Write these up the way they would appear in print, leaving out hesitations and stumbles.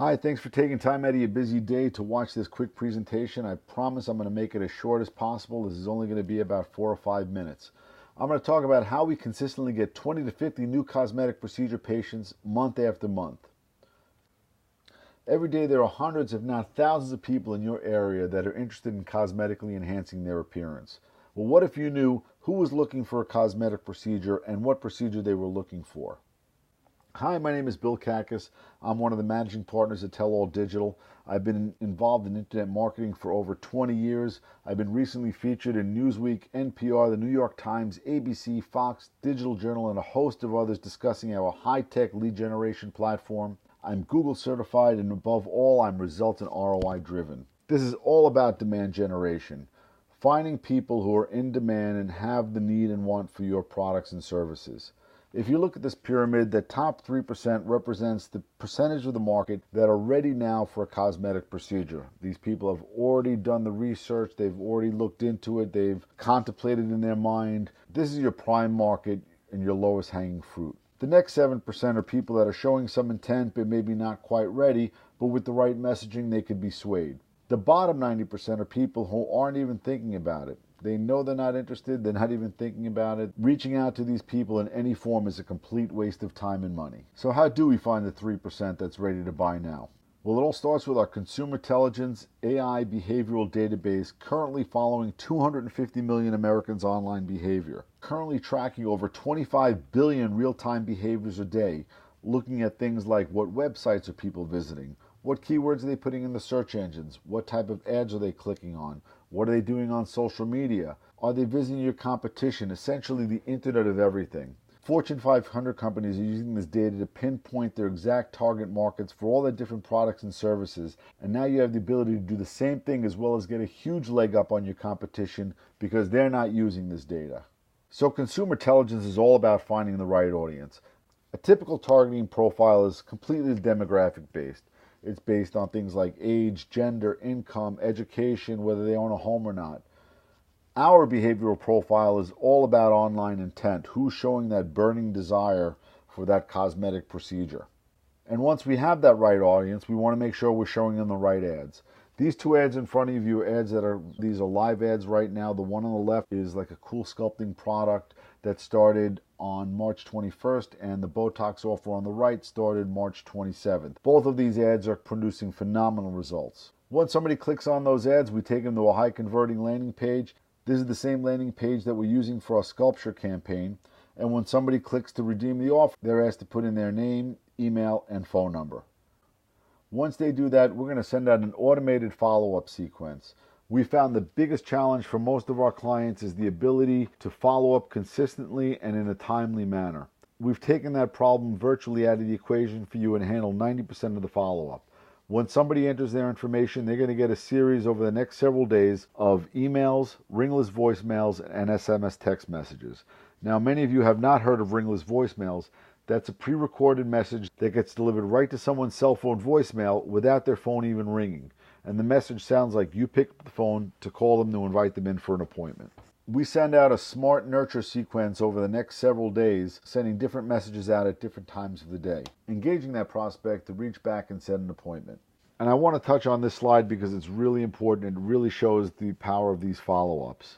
Hi, thanks for taking time out of your busy day to watch this quick presentation. I promise I'm going to make it as short as possible. This is only going to be about 4 or 5 minutes. I'm going to talk about how we consistently get 20 to 50 new cosmetic procedure patients month after month. Every day there are hundreds, if not thousands of people in your area that are interested in cosmetically enhancing their appearance. Well, what if you knew who was looking for a cosmetic procedure and what procedure they were looking for? Hi, my name is Bill Kakis. I'm one of the managing partners at Tell All Digital. I've been involved in internet marketing for over 20 years. I've been recently featured in Newsweek, NPR, the New York Times, ABC, Fox, Digital Journal, and a host of others discussing our high-tech lead generation platform. I'm Google certified, and above all, I'm results and ROI driven. This is all about demand generation, finding people who are in demand and have the need and want for your products and services. If you look at this pyramid, the top 3% represents the percentage of the market that are ready now for a cosmetic procedure. These people have already done the research, they've already looked into it, they've contemplated in their mind. This is your prime market and your lowest hanging fruit. The next 7% are people that are showing some intent but maybe not quite ready, but with the right messaging they could be swayed. The bottom 90% are people who aren't even thinking about it. They know they're not interested, they're not even thinking about it. Reaching out to these people in any form is a complete waste of time and money. So how do we find the 3% that's ready to buy now? Well, it all starts with our Consumertelligence AI behavioral database, currently following 250 million Americans' online behavior, currently tracking over 25 billion real-time behaviors a day, looking at things like what websites are people visiting, what keywords are they putting in the search engines, what type of ads are they clicking on, what are they doing on social media, are they visiting your competition, essentially the internet of everything. Fortune 500 companies are using this data to pinpoint their exact target markets for all their different products and services, and now you have the ability to do the same thing as well as get a huge leg up on your competition because they're not using this data. So Consumertelligence is all about finding the right audience. A typical targeting profile is completely demographic based. It's based on things like age, gender, income, education, whether they own a home or not. Our behavioral profile is all about online intent, who's showing that burning desire for that cosmetic procedure. And once we have that right audience, we want to make sure we're showing them the right ads. These two ads in front of you are ads these are live ads right now. The one on the left is like a cool sculpting product that started on March 21st, and the Botox offer on the right started March 27th. Both of these ads are producing phenomenal results. Once somebody clicks on those ads, we take them to a high converting landing page. This is the same landing page that we're using for our sculpture campaign. And when somebody clicks to redeem the offer, they're asked to put in their name, email, and phone number. Once they do that, we're going to send out an automated follow-up sequence. We found the biggest challenge for most of our clients is the ability to follow up consistently and in a timely manner. We've taken that problem virtually out of the equation for you and handle 90% of the follow-up. When somebody enters their information, they're going to get a series over the next several days of emails, ringless voicemails, and SMS text messages. Now, many of you have not heard of ringless voicemails. That's a pre-recorded message that gets delivered right to someone's cell phone voicemail without their phone even ringing. And the message sounds like you picked up the phone to call them to invite them in for an appointment. We send out a smart nurture sequence over the next several days, sending different messages out at different times of the day, engaging that prospect to reach back and set an appointment. And I want to touch on this slide because it's really important and it really shows the power of these follow-ups.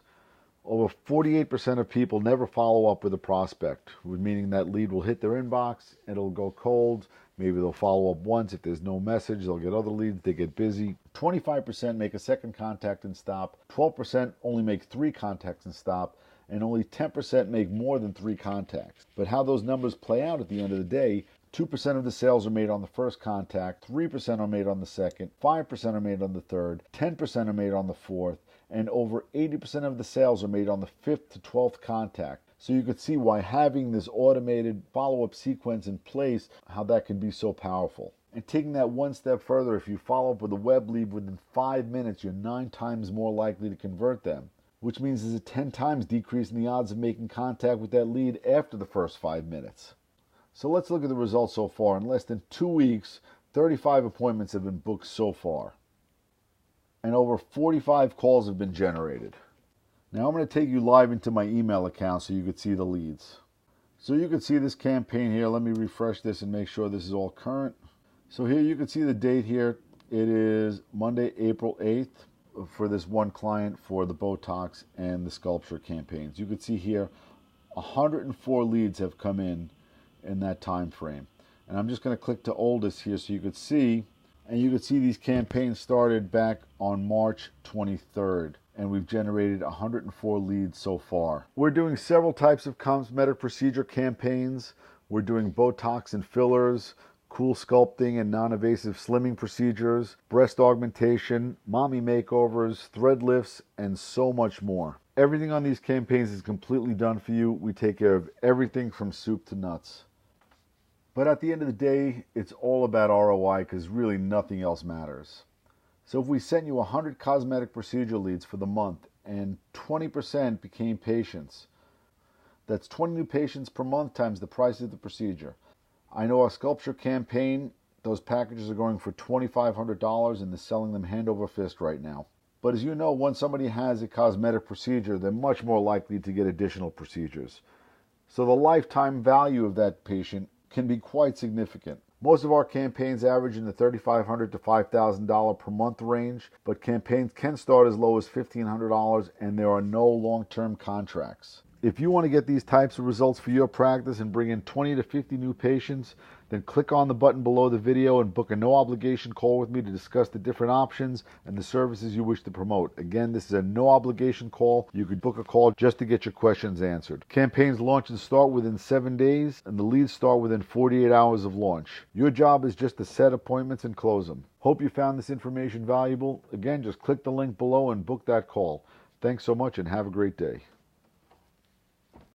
Over 48% of people never follow up with a prospect, meaning that lead will hit their inbox, it'll go cold, maybe they'll follow up once. If there's no message, they'll get other leads, they get busy. 25% make a second contact and stop, 12% only make 3 contacts and stop, and only 10% make more than 3 contacts. But how those numbers play out at the end of the day, 2% of the sales are made on the first contact, 3% are made on the second, 5% are made on the third, 10% are made on the fourth, and over 80% of the sales are made on the 5th to 12th contact. So you could see why having this automated follow-up sequence in place, how that can be so powerful. And taking that one step further, if you follow up with a web lead within 5 minutes, you're 9 times more likely to convert them, which means there's a 10 times decrease in the odds of making contact with that lead after the first 5 minutes. So let's look at the results so far. In less than 2 weeks, 35 appointments have been booked so far, and over 45 calls have been generated. Now I'm going to take you live into my email account so you could see the leads. So you can see this campaign here. Let me refresh this and make sure this is all current. So here you can see the date here. It is Monday, April 8th for this one client for the Botox and the sculpture campaigns. You can see here 104 leads have come in that time frame. And I'm just going to click to oldest here so you could see, and you could see these campaigns started back on March 23rd. And we've generated 104 leads so far. We're doing several types of cosmetic procedure campaigns. We're doing Botox and fillers, cool sculpting and non-invasive slimming procedures, breast augmentation, mommy makeovers, thread lifts, and so much more. Everything on these campaigns is completely done for you. We take care of everything from soup to nuts. But at the end of the day, it's all about ROI because really nothing else matters. So if we sent you 100 cosmetic procedure leads for the month and 20% became patients, that's 20 new patients per month times the price of the procedure. I know our sculpture campaign, those packages are going for $2,500 and they're selling them hand over fist right now. But as you know, once somebody has a cosmetic procedure, they're much more likely to get additional procedures. So the lifetime value of that patient can be quite significant. Most of our campaigns average in the $3,500 to $5,000 per month range, but campaigns can start as low as $1,500 and there are no long-term contracts. If you want to get these types of results for your practice and bring in 20 to 50 new patients, then click on the button below the video and book a no-obligation call with me to discuss the different options and the services you wish to promote. Again, this is a no-obligation call. You could book a call just to get your questions answered. Campaigns launch and start within 7 days, and the leads start within 48 hours of launch. Your job is just to set appointments and close them. Hope you found this information valuable. Again, just click the link below and book that call. Thanks so much and have a great day.